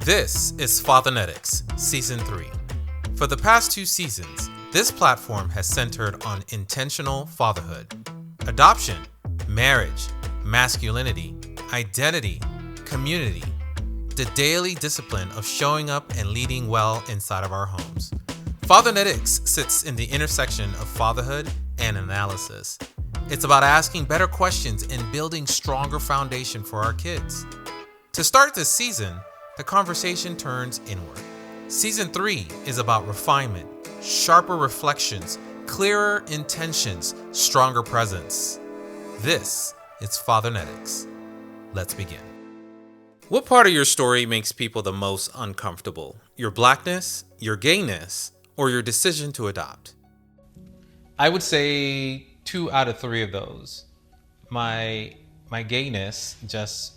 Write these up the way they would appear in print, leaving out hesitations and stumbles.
This is Fathernetics, Season 3. For the past 2 seasons, this platform has centered on intentional fatherhood, adoption, marriage, masculinity, identity, community, the daily discipline of showing up and leading well inside of our homes. Fathernetics sits in the intersection of fatherhood and analysis. It's about asking better questions and building stronger foundation for our kids. To start this season, the conversation turns inward. Season 3 is about refinement, sharper reflections, clearer intentions, stronger presence. This is Fathernetics. Let's begin. What part of your story makes people the most uncomfortable? Your blackness, your gayness, or your decision to adopt? I would say 2 out of 3 of those. My gayness, just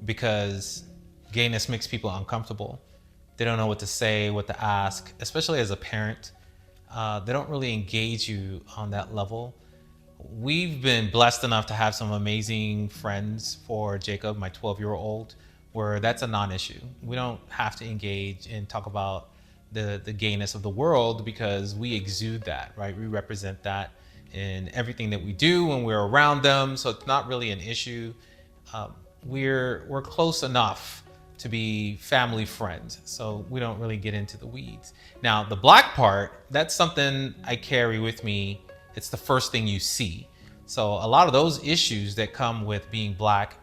because gayness makes people uncomfortable. They don't know what to say, what to ask, especially as a parent. They don't really engage you on that level. We've been blessed enough to have some amazing friends for Jacob, my 12-year-old, where that's a non-issue. We don't have to engage and talk about the gayness of the world because we exude that, right? We represent that in everything that we do when we're around them. So it's not really an issue. We're close enough to be family friends, so we don't really get into the weeds. Now, the black part, that's something I carry with me. It's the first thing you see. So a lot of those issues that come with being black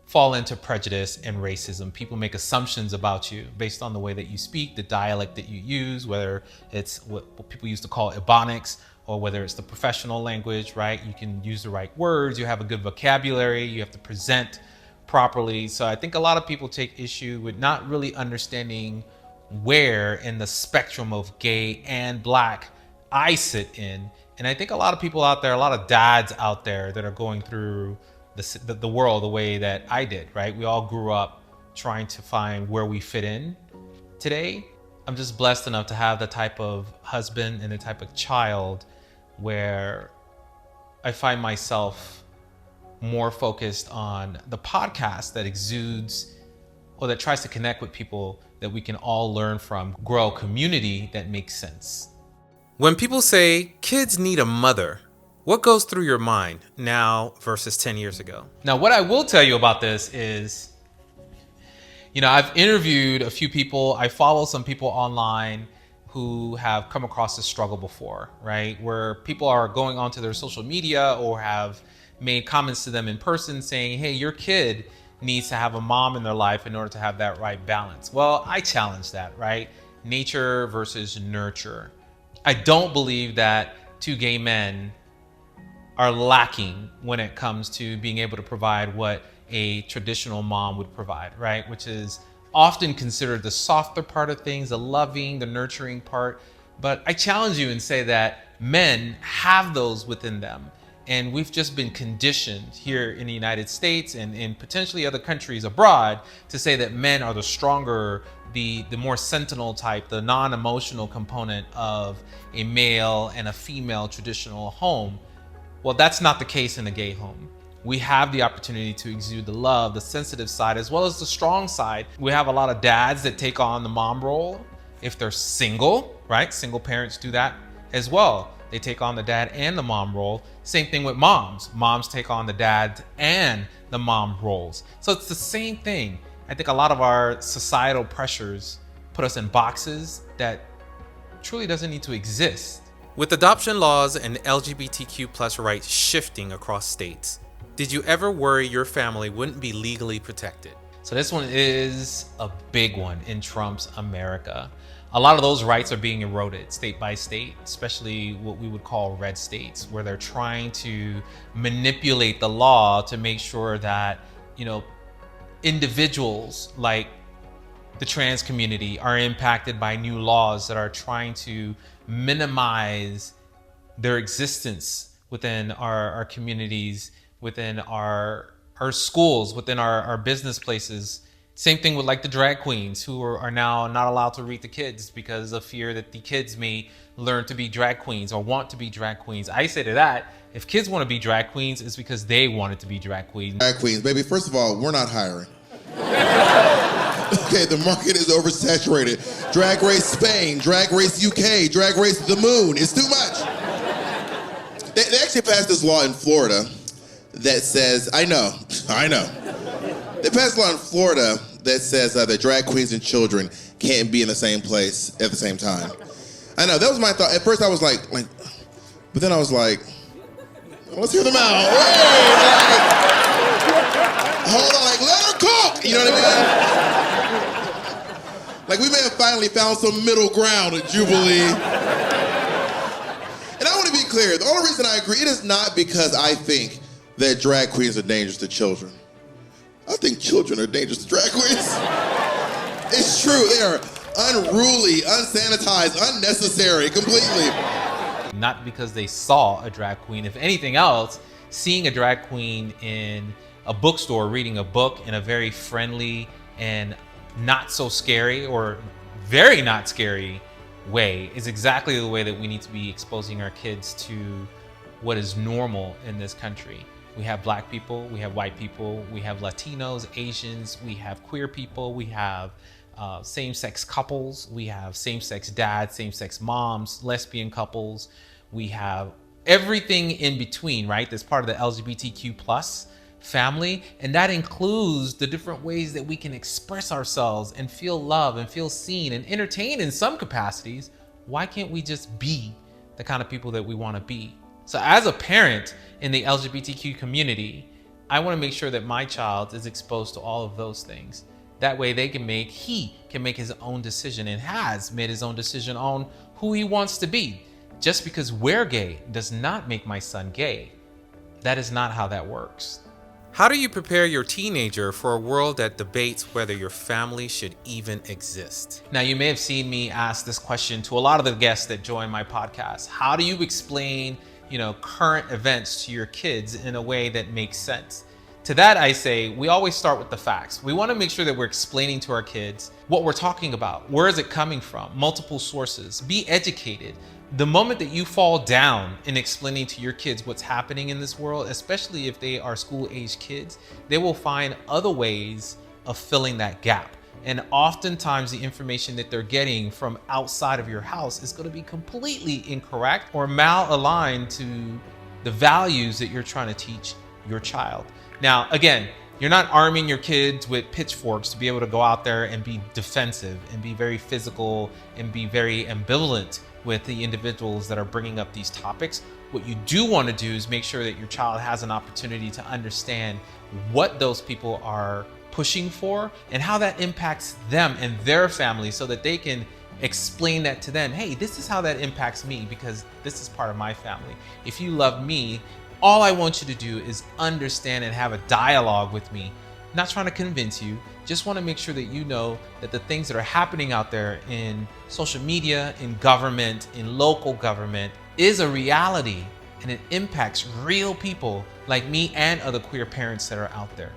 fall into prejudice and racism. People make assumptions about you based on the way that you speak, the dialect that you use, whether it's what people used to call Ebonics, or whether it's the professional language, right? You can use the right words, you have a good vocabulary, you have to present properly. So I think a lot of people take issue with not really understanding where in the spectrum of gay and black I sit in. And I think a lot of people out there, a lot of dads out there that are going through the world the way that I did, right? We all grew up trying to find where we fit in. Today, I'm just blessed enough to have the type of husband and the type of child where I find myself more focused on the podcast that exudes or that tries to connect with people that we can all learn from, grow a community that makes sense. When people say kids need a mother, what goes through your mind now versus 10 years ago? Now, what I will tell you about this is, I've interviewed a few people. I follow some people online who have come across this struggle before, right? Where people are going onto their social media or have made comments to them in person saying, hey, your kid needs to have a mom in their life in order to have that right balance. Well, I challenge that, right? Nature versus nurture. I don't believe that 2 gay men are lacking when it comes to being able to provide what a traditional mom would provide, right? Which is often considered the softer part of things, the loving, the nurturing part. But I challenge you and say that men have those within them. And we've just been conditioned here in the United States and in potentially other countries abroad to say that men are the stronger, the more sentinel type, the non-emotional component of a male and a female traditional home. Well, that's not the case in a gay home. We have the opportunity to exude the love, the sensitive side, as well as the strong side. We have a lot of dads that take on the mom role if they're single, right? Single parents do that as well. They take on the dad and the mom role. Same thing with moms. Moms take on the dad and the mom roles. So it's the same thing. I think a lot of our societal pressures put us in boxes that truly doesn't need to exist. With adoption laws and LGBTQ plus rights shifting across states, did you ever worry your family wouldn't be legally protected? So this one is a big one in Trump's America. A lot of those rights are being eroded state by state, especially what we would call red states, where they're trying to manipulate the law to make sure that, individuals like the trans community are impacted by new laws that are trying to minimize their existence within our communities, within our schools, within our business places. Same thing with like the drag queens who are now not allowed to read the kids because of fear that the kids may learn to be drag queens or want to be drag queens. I say to that, if kids want to be drag queens, it's because they wanted to be drag queens. Drag queens, baby, first of all, we're not hiring. Okay, the market is oversaturated. Drag Race Spain, Drag Race UK, Drag Race the Moon. It's too much. They actually passed this law in Florida that says, I know. They passed a law in Florida that says that drag queens and children can't be in the same place at the same time. I know, that was my thought. At first I was like, but then I was like, let's hear them out. Wait, hold on, let her cook. You know what I mean? We may have finally found some middle ground at Jubilee. And I want to be clear, the only reason I agree, it is not because I think that drag queens are dangerous to children. I think children are dangerous to drag queens. It's true, they are unruly, unsanitized, unnecessary, completely. Not because they saw a drag queen. If anything else, seeing a drag queen in a bookstore reading a book in a very friendly and not so scary or very not scary way is exactly the way that we need to be exposing our kids to what is normal in this country. We have Black people, we have white people, we have Latinos, Asians, we have queer people, we have same-sex couples, we have same-sex dads, same-sex moms, lesbian couples, we have everything in between, right? That's part of the LGBTQ plus family, and that includes the different ways that we can express ourselves and feel love and feel seen and entertained in some capacities. Why can't we just be the kind of people that we want to be? So as a parent in the LGBTQ community, I want to make sure that my child is exposed to all of those things. That way he can make his own decision and has made his own decision on who he wants to be. Just because we're gay does not make my son gay. That is not how that works. How do you prepare your teenager for a world that debates whether your family should even exist? Now, you may have seen me ask this question to a lot of the guests that join my podcast. How do you explain, current events to your kids in a way that makes sense? To that, I say, we always start with the facts. We want to make sure that we're explaining to our kids what we're talking about. Where is it coming from? Multiple sources. Be educated. The moment that you fall down in explaining to your kids what's happening in this world, especially if they are school-age kids, they will find other ways of filling that gap. And oftentimes the information that they're getting from outside of your house is going to be completely incorrect or malaligned to the values that you're trying to teach your child. Now, again, you're not arming your kids with pitchforks to be able to go out there and be defensive and be very physical and be very ambivalent with the individuals that are bringing up these topics. What you do want to do is make sure that your child has an opportunity to understand what those people are pushing for and how that impacts them and their family so that they can explain that to them. Hey, this is how that impacts me because this is part of my family. If you love me, all I want you to do is understand and have a dialogue with me. I'm not trying to convince you, just want to make sure that you know that the things that are happening out there in social media, in government, in local government is a reality and it impacts real people like me and other queer parents that are out there.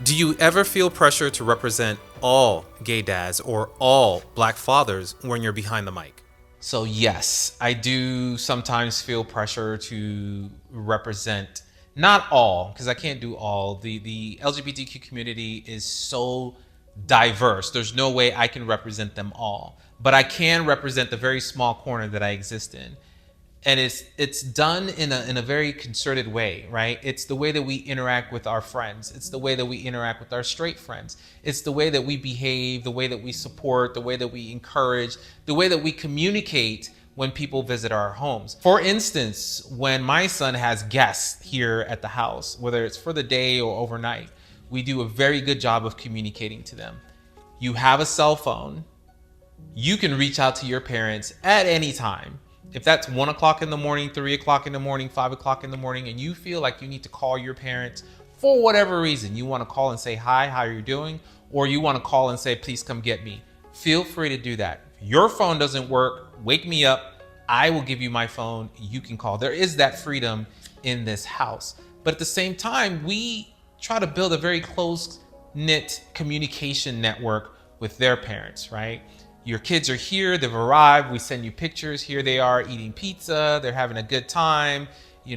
Do you ever feel pressure to represent all gay dads or all Black fathers when you're behind the mic? So yes, I do sometimes feel pressure to represent, not all, because I can't do all. The LGBTQ community is so diverse. There's no way I can represent them all, but I can represent the very small corner that I exist in. And it's done in a very concerted way, right? It's the way that we interact with our friends. It's the way that we interact with our straight friends. It's the way that we behave, the way that we support, the way that we encourage, the way that we communicate when people visit our homes. For instance, when my son has guests here at the house, whether it's for the day or overnight, we do a very good job of communicating to them. You have a cell phone. You can reach out to your parents at any time. If that's 1 o'clock in the morning, 3 o'clock in the morning, 5 o'clock in the morning, and you feel like you need to call your parents for whatever reason, you want to call and say, hi, how are you doing? Or you want to call and say, please come get me. Feel free to do that. If your phone doesn't work, wake me up. I will give you my phone. You can call. There is that freedom in this house. But at the same time, we try to build a very close-knit communication network with their parents, right? Your kids are here, they've arrived, we send you pictures, here they are eating pizza, they're having a good time,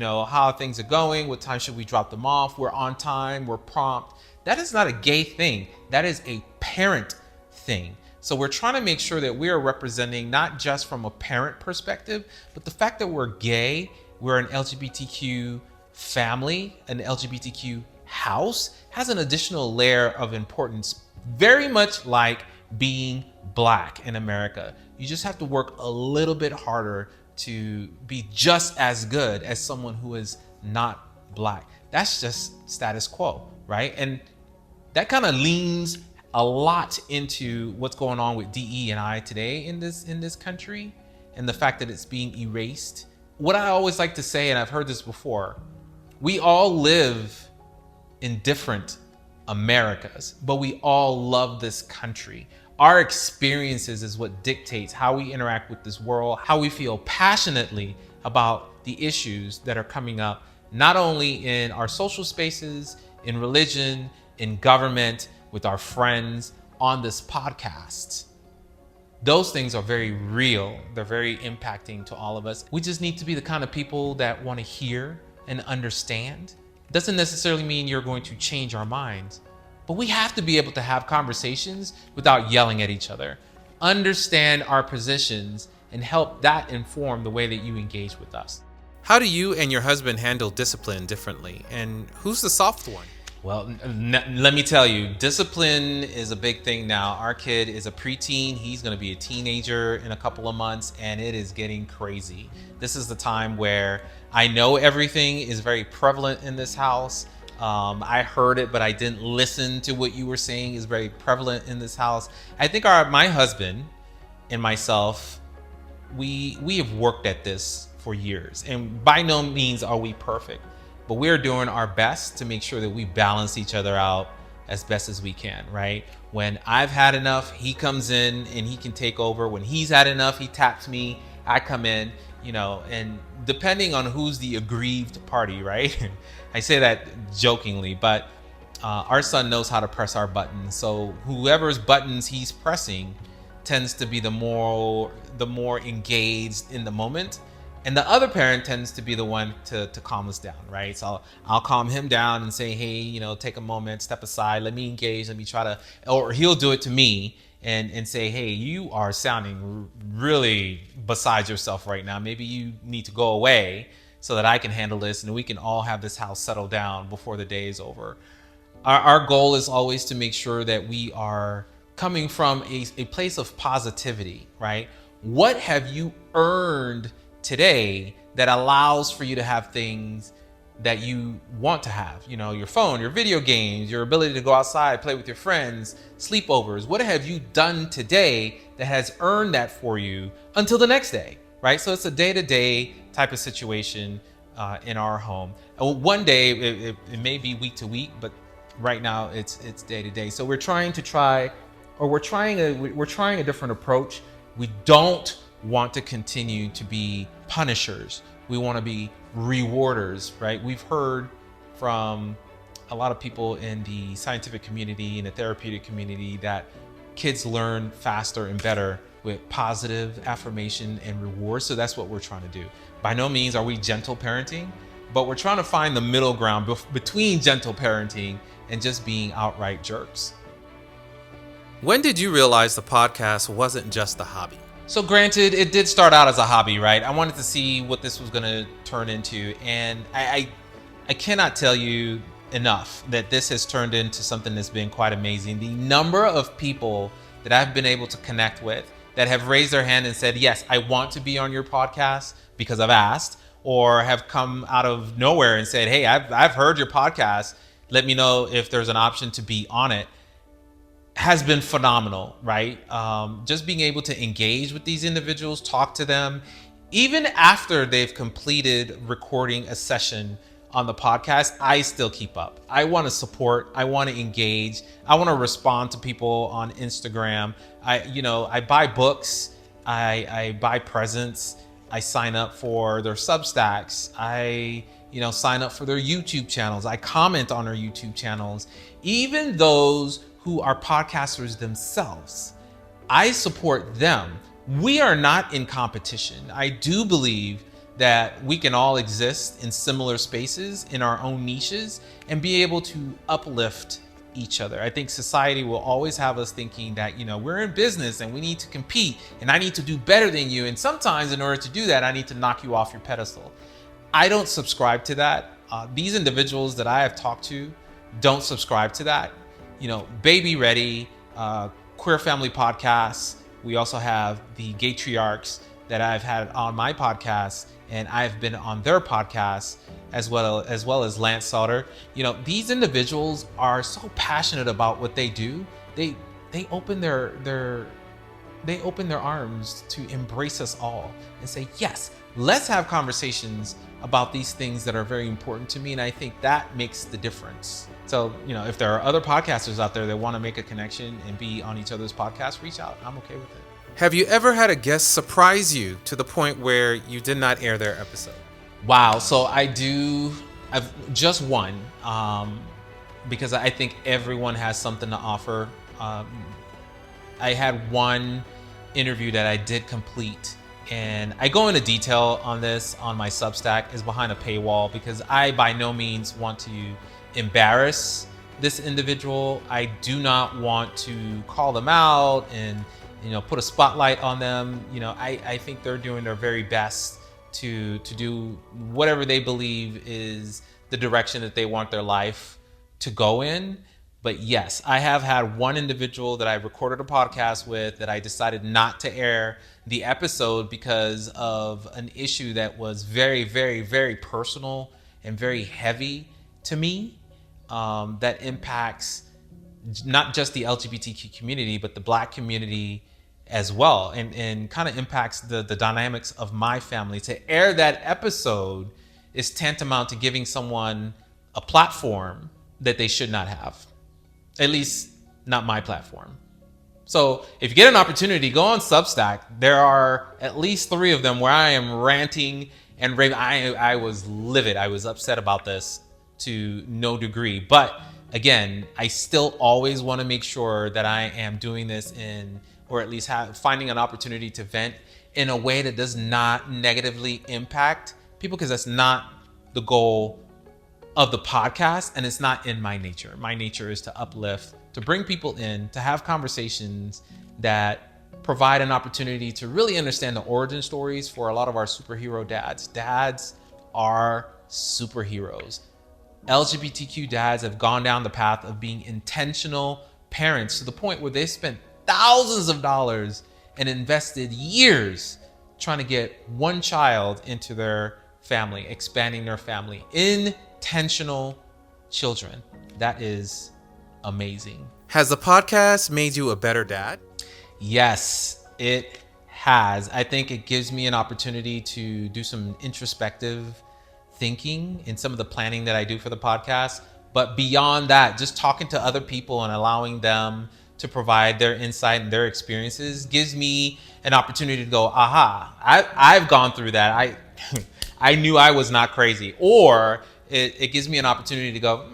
how things are going, what time should we drop them off, we're on time, we're prompt. That is not a gay thing. That is a parent thing. So we're trying to make sure that we are representing not just from a parent perspective, but the fact that we're gay, we're an LGBTQ family, an LGBTQ house, has an additional layer of importance, very much like being Black in America. You just have to work a little bit harder to be just as good as someone who is not Black. That's just status quo, right? And that kind of leans a lot into what's going on with DE&I today in this country, and the fact that it's being erased. What I always like to say, and I've heard this before, we all live in different Americas, but we all love this country. Our experiences is what dictates how we interact with this world, how we feel passionately about the issues that are coming up, not only in our social spaces, in religion, in government, with our friends, on this podcast. Those things are very real. They're very impacting to all of us. We just need to be the kind of people that want to hear and understand. Doesn't necessarily mean you're going to change our minds, but we have to be able to have conversations without yelling at each other. Understand our positions and help that inform the way that you engage with us. How do you and your husband handle discipline differently? And who's the soft one? Well, let me tell you, discipline is a big thing now. Our kid is a preteen. He's going to be a teenager in a couple of months, and it is getting crazy. This is the time where I know everything is very prevalent in this house. I heard it, but I didn't listen to what you were saying is very prevalent in this house. I think my husband and myself, we have worked at this for years, and by no means are we perfect. But we're doing our best to make sure that we balance each other out as best as we can, right? When I've had enough, he comes in and he can take over. When he's had enough, he taps me, I come in, and depending on who's the aggrieved party, right? I say that jokingly, but our son knows how to press our buttons. So whoever's buttons he's pressing tends to be the more engaged in the moment. And the other parent tends to be the one to calm us down, right? So I'll calm him down and say, hey, take a moment, step aside, let me engage, let me try to, or he'll do it to me and say, hey, you are sounding really beside yourself right now. Maybe you need to go away so that I can handle this and we can all have this house settle down before the day is over. Our goal is always to make sure that we are coming from a place of positivity, right? What have you earned today that allows for you to have things that you want to have? Your phone, your video games, your ability to go outside, play with your friends, sleepovers. What have you done today that has earned that for you until the next day, right? So it's a day-to-day type of situation in our home. One day it may be week to week, but right now it's day-to-day. So we're trying a different approach. We don't want to continue to be punishers. We want to be rewarders, right? We've heard from a lot of people in the scientific community and the therapeutic community that kids learn faster and better with positive affirmation and reward. So that's what we're trying to do. By no means are we gentle parenting, but we're trying to find the middle ground between gentle parenting and just being outright jerks. When did you realize the podcast wasn't just a hobby? So granted, it did start out as a hobby, right? I wanted to see what this was going to turn into. And I cannot tell you enough that this has turned into something that's been quite amazing. The number of people that I've been able to connect with that have raised their hand and said, yes, I want to be on your podcast because I've asked, or have come out of nowhere and said, hey, I've heard your podcast. Let me know if there's an option to be on it. Has been phenomenal, right? Just being able to engage with these individuals, talk to them, even after they've completed recording a session on the podcast, I still keep up. I want to support, I want to engage, I want to respond to people on Instagram. I buy books, I buy presents, I sign up for their Substacks, I sign up for their YouTube channels, I comment on their YouTube channels, even those who are podcasters themselves. I support them. We are not in competition. I do believe that we can all exist in similar spaces in our own niches and be able to uplift each other. I think society will always have us thinking that, we're in business and we need to compete and I need to do better than you. And sometimes in order to do that, I need to knock you off your pedestal. I don't subscribe to that. These individuals that I have talked to don't subscribe to that. Baby Ready, Queer Family Podcasts. We also have the Gaytriarchs that I've had on my podcast, and I've been on their podcast as well as Lance Sauter. These individuals are so passionate about what they do. They open their arms to embrace us all and say, yes, let's have conversations about these things that are very important to me. And I think that makes the difference. So, if there are other podcasters out there that want to make a connection and be on each other's podcasts, reach out. I'm okay with it. Have you ever had a guest surprise you to the point where you did not air their episode? Wow. So I've just one, because I think everyone has something to offer. I had one interview that I did complete, and I go into detail on this on my Substack. Is behind a paywall because I by no means want to embarrass this individual. I do not want to call them out and put a spotlight on them. I think they're doing their very best to do whatever they believe is the direction that they want their life to go in. But yes, I have had one individual that I recorded a podcast with that I decided not to air the episode because of an issue that was very, very, very personal and very heavy to me, that impacts not just the LGBTQ community, but the Black community as well, and kind of impacts the dynamics of my family. To air that episode is tantamount to giving someone a platform that they should not have. At least not my platform. So if you get an opportunity, go on Substack. There are at least 3 of them where I am ranting and raving. I was livid. I was upset about this to no degree. But again, I still always want to make sure that I am doing this or at least finding an opportunity to vent in a way that does not negatively impact people, because that's not the goal of the podcast, and it's not in my nature. My nature is to uplift, to bring people in, to have conversations that provide an opportunity to really understand the origin stories for a lot of our superhero dads. Dads are superheroes. LGBTQ dads have gone down the path of being intentional parents to the point where they spent thousands of dollars and invested years trying to get one child into their family, expanding their family. Intentional children. That is amazing. Has the podcast made you a better dad? Yes, it has. I think it gives me an opportunity to do some introspective thinking in some of the planning that I do for the podcast. But beyond that, just talking to other people and allowing them to provide their insight and their experiences gives me an opportunity to go, aha, I've gone through that. I knew I was not crazy. Or it gives me an opportunity to go,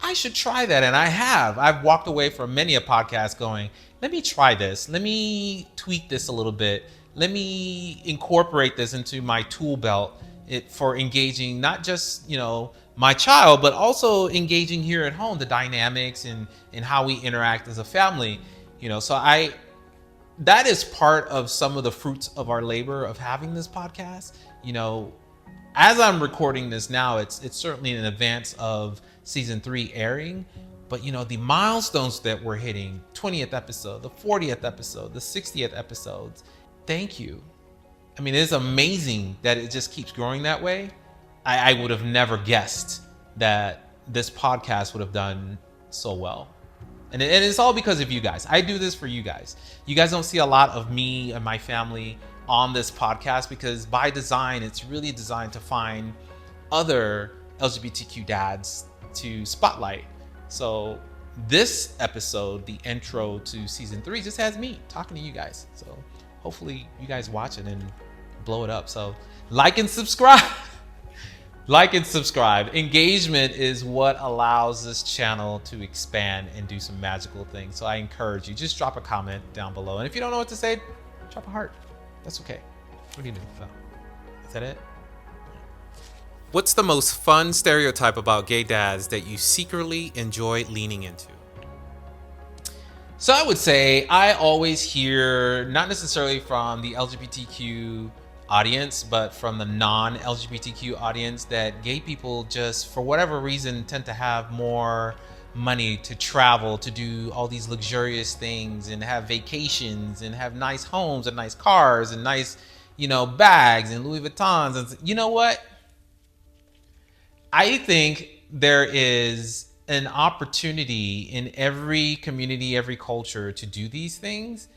I should try that. And I have. I've walked away from many a podcast going, let me try this. Let me tweak this a little bit. Let me incorporate this into my tool belt for engaging not just, my child, but also engaging here at home, the dynamics and how we interact as a family. So that is part of some of the fruits of our labor of having this podcast. As I'm recording this now, it's certainly in advance of season 3 airing, but the milestones that we're hitting, 20th episode, the 40th episode, the 60th episodes, thank you. I mean, it's amazing that it just keeps growing that way. I would have never guessed that this podcast would have done so well. And it's all because of you guys. I do this for you guys. You guys don't see a lot of me and my family on this podcast because by design, it's really designed to find other LGBTQ dads to spotlight. So this episode, the intro to season 3, just has me talking to you guys. So hopefully you guys watch it and blow it up. So like and subscribe. Like and subscribe. Engagement is what allows this channel to expand and do some magical things. So I encourage you, just drop a comment down below. And if you don't know what to say, drop a heart. That's okay. What do you do? So. that it? What's the most fun stereotype about gay dads that you secretly enjoy leaning into? So I would say I always hear, not necessarily from the LGBTQ audience, but from the non-LGBTQ audience, that gay people just, for whatever reason, tend to have more money to travel, to do all these luxurious things and have vacations and have nice homes and nice cars and nice, bags and Louis Vuittons. And you know what? I think there is an opportunity in every community, every culture to do these things.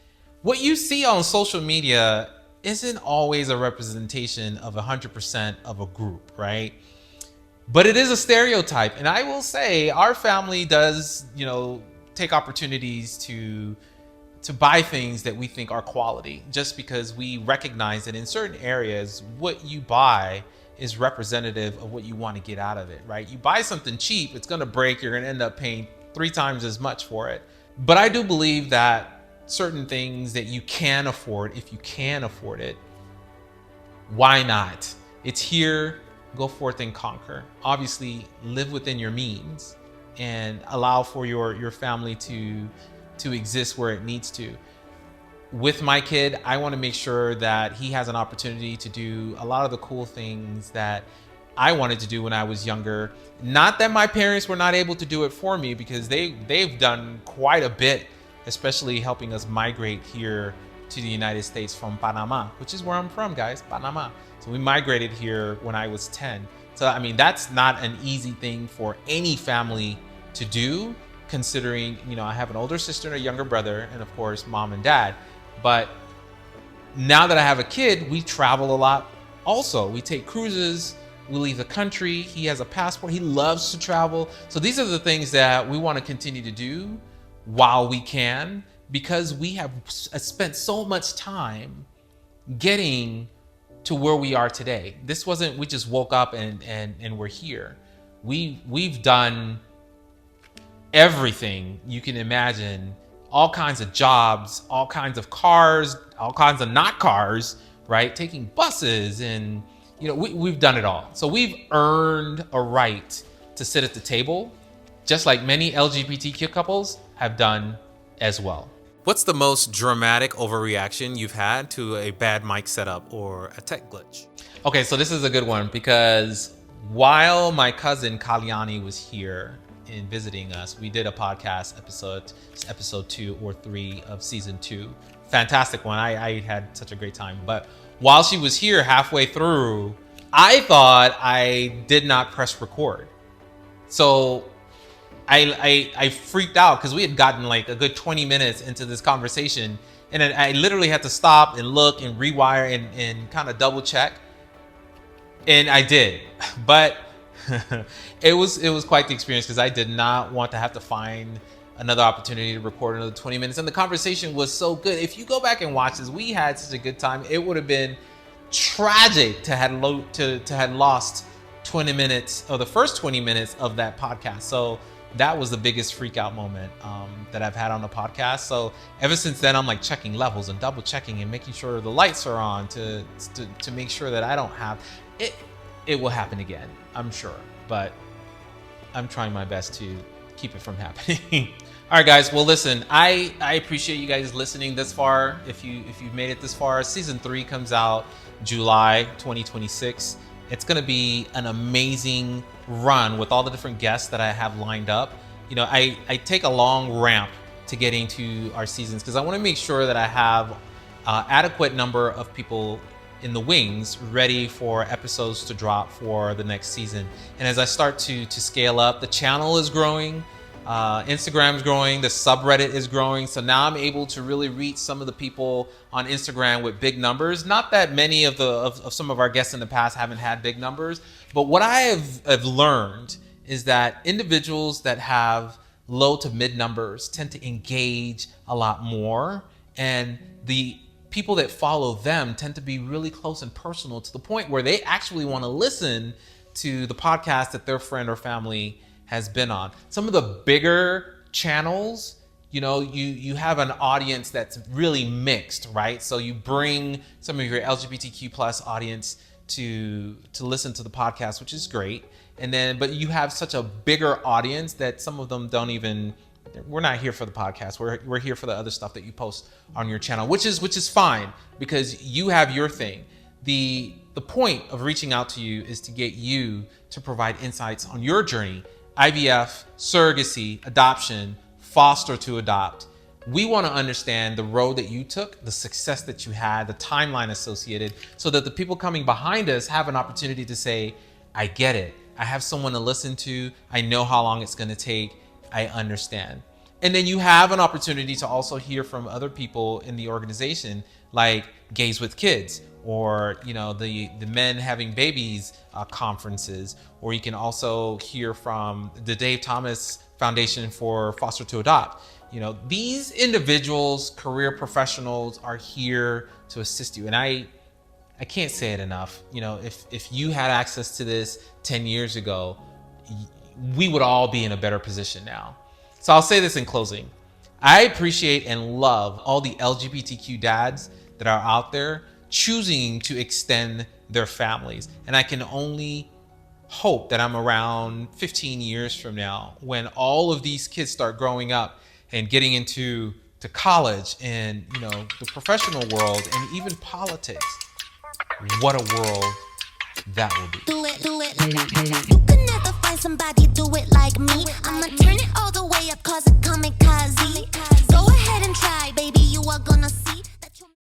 What you see on social media isn't always a representation of 100% of a group, right? But it is a stereotype. And I will say our family does, take opportunities to buy things that we think are quality, just because we recognize that in certain areas, what you buy is representative of what you want to get out of it, right? You buy something cheap, it's going to break, you're going to end up paying 3 times as much for it. But I do believe that certain things that you can afford, if you can afford it, why not? It's here, go forth and conquer. Obviously, live within your means and allow for your family to exist where it needs to. With my kid, I want to make sure that he has an opportunity to do a lot of the cool things that I wanted to do when I was younger. Not that my parents were not able to do it for me, because they've done quite a bit, especially helping us migrate here to the United States from Panama, which is where I'm from, guys, Panama. So we migrated here when I was 10. So, I mean, that's not an easy thing for any family to do, considering, I have an older sister and a younger brother, and of course, mom and dad. But now that I have a kid, we travel a lot. Also, we take cruises, we leave the country. He has a passport. He loves to travel. So these are the things that we want to continue to do while we can, because we have spent so much time getting to where we are today. This wasn't, we just woke up and we're here. We've done everything you can imagine, all kinds of jobs, all kinds of cars, all kinds of not cars, right? Taking buses, and we've done it all. So we've earned a right to sit at the table, just like many LGBTQ couples have done as well. What's the most dramatic overreaction you've had to a bad mic setup or a tech glitch? Okay, so this is a good one, because while my cousin Kalyani was here in visiting us, we did a podcast episode 2 or 3 of season 2. Fantastic one. I had such a great time. But while she was here, halfway through, I thought I did not press record. So I freaked out, because we had gotten like a good 20 minutes into this conversation, and I literally had to stop and look and rewire and kind of double check. And I did, but it was quite the experience, because I did not want to have to find another opportunity to record another 20 minutes. And the conversation was so good. If you go back and watch this, we had such a good time. It would have been tragic to had lost 20 minutes, or the first 20 minutes of that podcast. So that was the biggest freak out moment that I've had on the podcast. So ever since then, I'm like checking levels and double checking and making sure the lights are on to make sure that I don't have it. It will happen again, I'm sure, but I'm trying my best to keep it from happening. All right, guys. Well, listen, I appreciate you guys listening this far. If you've made it this far, season 3 comes out July 2026. It's going to be an amazing run with all the different guests that I have lined up. I take a long ramp to getting to our seasons, because I want to make sure that I have adequate number of people in the wings ready for episodes to drop for the next season. And as I start to scale up, the channel is growing, Instagram's growing, the subreddit is growing. So now I'm able to really reach some of the people on Instagram with big numbers. Not that many of some of our guests in the past haven't had big numbers, but what I have learned is that individuals that have low to mid numbers tend to engage a lot more, and the people that follow them tend to be really close and personal, to the point where they actually want to listen to the podcast that their friend or family has been on. Some of the bigger channels, you have an audience that's really mixed, right? So you bring some of your LGBTQ plus audience to listen to the podcast, which is great. And then, but you have such a bigger audience that some of them don't even, we're not here for the podcast. We're here for the other stuff that you post on your channel, which is fine because you have your thing. The point of reaching out to you is to get you to provide insights on your journey, IVF, surrogacy, adoption, foster to adopt. We want to understand the road that you took, the success that you had, the timeline associated, so that the people coming behind us have an opportunity to say, I get it. I have someone to listen to. I know how long it's going to take. I understand. And then you have an opportunity to also hear from other people in the organization, like Gays with Kids, or the men having babies conferences, or you can also hear from the Dave Thomas Foundation for Foster to Adopt. These individuals, career professionals, are here to assist you. And I can't say it enough. If you had access to this 10 years ago, we would all be in a better position now. So I'll say this in closing. I appreciate and love all the LGBTQ dads that are out there choosing to extend their families. And I can only hope that I'm around 15 years from now when all of these kids start growing up and getting into college and the professional world and even politics. What a world that will be. Do it. You can never find somebody do it like me.